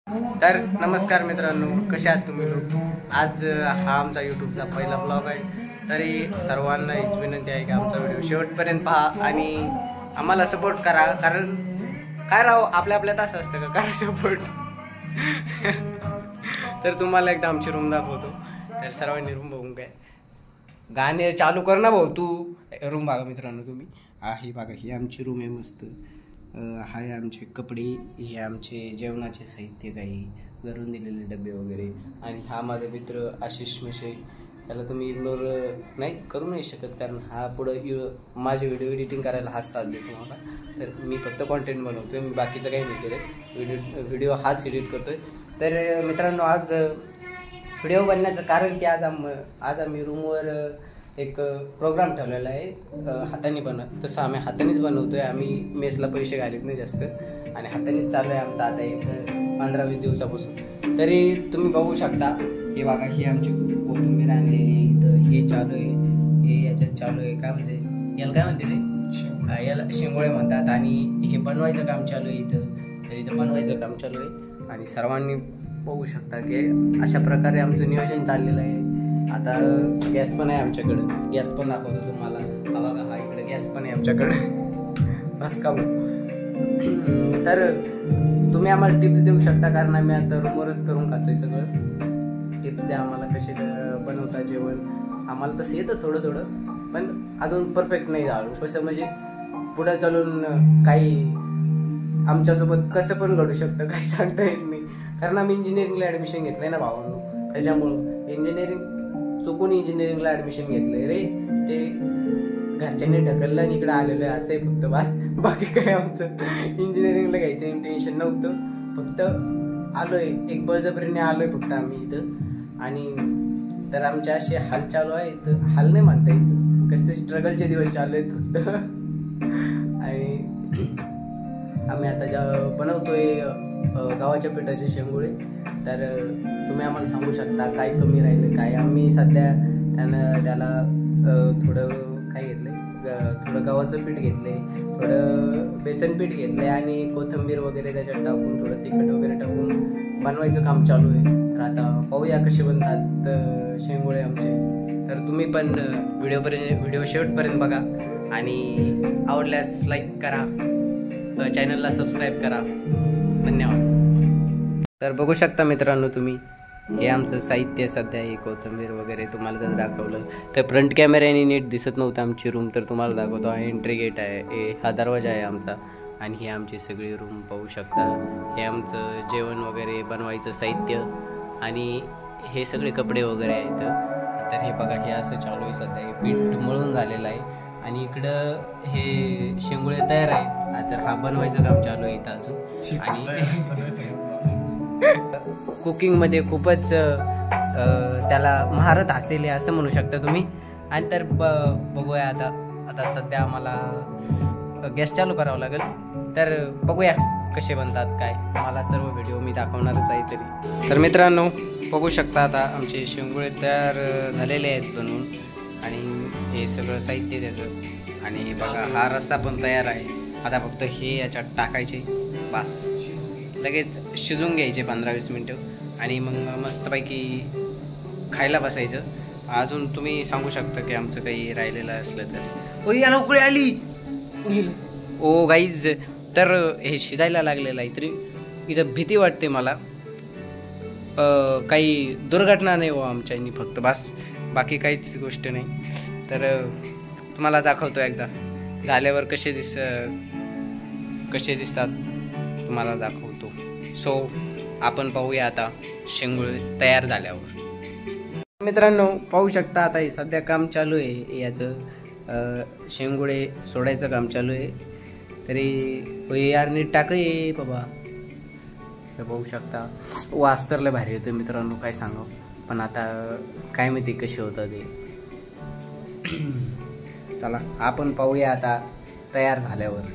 तर नमस्कार मित्रांनो, कशा आहात तुम्ही लोक। आज हा आमचा यूट्यूबचा पहिला ब्लॉग आहे। तरी सर्वांना हीच विनंती आहे की आमचा व्हिडिओ शेवटपर्यंत पहा आणि आम्हाला सपोर्ट करा। कारण काय राव, आपल्यात असं असतं का करा सपोर्ट। तर तुम्हाला एकदा आमची रूम दाखवतो। तर सर्वांनी रूम बघून काय गाणे चालू कर ना भाऊ तू। रूम बघा मित्रांनो तुम्ही, ही बघा, ही आमची रूम आहे मस्त। हाय आमचे कपडे, हे आमचे जेवणाचे साहित्य, काही घरून दिलेले डबे वगैरे। आणि हा माझा मित्र आशिष मशे, त्याला तुम्ही इग्नोर नाही करू नाही शकत, कारण हा पुढं माझे व्हिडिओ एडिटिंग करायला हाच साथ देतो मला। तर मी फक्त कॉन्टेंट बनवतोय, मी बाकीचं काही नाही करत, व्हिडिओ हाच एडिट करतोय। तर मित्रांनो, आज व्हिडिओ बनण्याचं कारण की आज आम्ही रूमवर एक प्रोग्राम ठेवलेला आहे, हाताने तसं आम्ही हातानेच बनवतोय। आम्ही मेसला पैसे घालत नाही जास्त, आणि हातानेच चालू आहे आमचा आता एक 15-20 दिवसापासून। तरी तुम्ही बघू शकता, हे बघा, ही आमची कोथिंबीर आणलेली इथं, हे चालू आहे, हे याच्यात चालू आहे, काय म्हणते याला, काय म्हणते रे, याला शिंगोळे म्हणतात। आणि हे बनवायचं काम चालू आहे इथं, तर इथं बनवायचं काम चालू आहे। आणि सर्वांनी बघू शकता की अशा प्रकारे आमचं नियोजन चाललेलं आहे। आता गॅस पण आहे आमच्याकडं, गॅस पण दाखवतो तुम्हाला, हा बघा, हा इकडे गॅस पण आहे आमच्याकडं, बस का। तर तुम्ही आम्हाला टिप्स देऊ शकता, कारण आम्ही आता रूमवरच करून खातोय सगळं। टिप्स द्या आम्हाला, कसे बनवता जेवण। आम्हाला तसं येतं थोडं थोडं, पण अजून परफेक्ट नाही झालो। कसं म्हणजे पुढे चालून काही आमच्यासोबत कसं पण घडू शकतं, काही सांगता येत नाही। कारण आम्ही इंजिनिअरिंगला ॲडमिशन घेतलंय ना भावांनो, त्याच्यामुळं चुकून इंजिनिअरिंगला ॲडमिशन घेतलंय रे, ते घरच्यांनी ढकललं आणि इकडे आलेलो आहे, असं आहे फक्त, बस। बाकी काय आमचं इंजिनिअरिंगला घ्यायचं इंटेन्शन नव्हतं, फक्त आलोय, एक बळजबरीने आलोय फक्त आम्ही इथं। आणि तर आमचे असे हाल चालू आहे इथं, हाल नाही म्हणता यायचं, कसं स्ट्रगलचे दिवस चालू आहेत फक्त। आणि आम्ही आता बनवतोय गव्हाच्या पिठाचे शेंगुळे। तर तुम्ही आम्हाला सांगू शकता काय कमी राहिलं काय। आम्ही सध्या त्याला थोडं काय घेतलंय, थोडं गव्हाचं पीठ घेतलंय, थोडं बेसन पीठ घेतलंय, आणि कोथिंबीर वगैरे त्याच्यात टाकून, थोडं तिखट वगैरे टाकून बनवायचं काम चालू आहे। तर आता पाहूया कसे बनतात शेंगुळे आमचे। तर तुम्ही पण व्हिडिओ शेवटपर्यंत बघा, आणि आवडल्यास लाईक करा, चॅनलला सबस्क्राईब करा। धन्यवाद। तर बघू शकता मित्रांनो तुम्ही, हे आमचं साहित्य सध्या, हे कोथिंबीर वगैरे तुम्हाला जर दाखवलं तर फ्रंट कॅमेऱ्याने नीट दिसत नव्हतं आमची रूम, तर तुम्हाला दाखवतो। हा एंट्री गेट आहे, हा दरवाजा आहे आमचा, आणि ही आमची सगळी रूम पाहू शकता। हे आमचं जेवण वगैरे बनवायचं साहित्य, आणि हे सगळे कपडे वगैरे आहेत। तर हे बघा, हे असं चालू आहे सध्या, हे पीठ मळून झालेलं आहे, आणि इकडं हे शेंगुळे तयार आहेत। तर हा बनवायचं काम चालू आहे इथं अजून। आणि कुकिंगमध्ये खूपच त्याला महारत असेल असं म्हणू शकता तुम्ही। आणि तर बघूया आता सध्या आम्हाला गॅस चालू करावं लागेल, तर बघूया कसे बनतात काय, मला सर्व व्हिडिओ मी दाखवणारच आहे तरी। तर मित्रांनो बघू शकता, आता आमचे शेंगुळे तयार झालेले आहेत बनवून, आणि हे सगळं साहित्य त्याचं। आणि बघा, हा रस्सा पण तयार आहे, आता फक्त हे याच्यात टाकायचे, बस लगेच शिजून घ्यायचे 15-20 मिनटं, आणि मग मस्तपैकी खायला बसायचं। अजून तुम्ही सांगू शकता की आमचं काही राहिलेलं असलं तर। ओ याला उकळी आली, ओ गाईज, तर हे शिजायला लागलेलं आहे, तरी इथं भीती वाटते मला, काही दुर्घटना नाही हो आमच्यानी, फक्त बस, बाकी काहीच गोष्ट नाही। तर तुम्हाला दाखवतो एकदा झाल्यावर कसे दिसतात तुम्हाला दाखवतो। सो आपण पाहूया आता शेंगुळे तयार झाल्यावर। मित्रांनो पाहू शकता, आता हे सध्या काम चालू आहे याचं, शेंगुळे सोडायचं काम चालू आहे। तरी यार नीट टाक ये बाबा। तर पाहू शकता, वास तर लय भारी येतो मित्रांनो, काय सांगावं, पण आता काय माहिती कसे होतं ते। चला आपण पाहूया आता तयार झाल्यावर।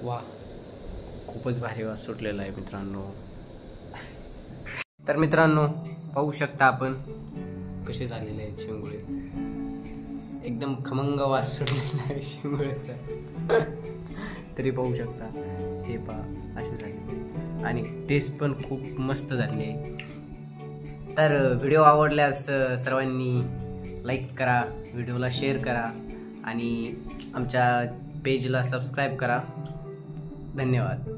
वा, खूपच भारी वास सुटलेला आहे मित्रांनो। तर मित्रांनो पाहू शकता आपण कसे झालेले आहेत शेंगुळे, एकदम खमंग वास सुटलेला आहे शिंगोळ्याचा. तरी पाहू शकता, हे पहा असे झाले आणि टेस्ट पण खूप मस्त झाली आहे. तर व्हिडिओ आवडल्यास सर्वांनी लाईक करा, व्हिडिओला शेअर करा आणि आमच्या पेजला सबस्क्राईब करा. धन्यवाद.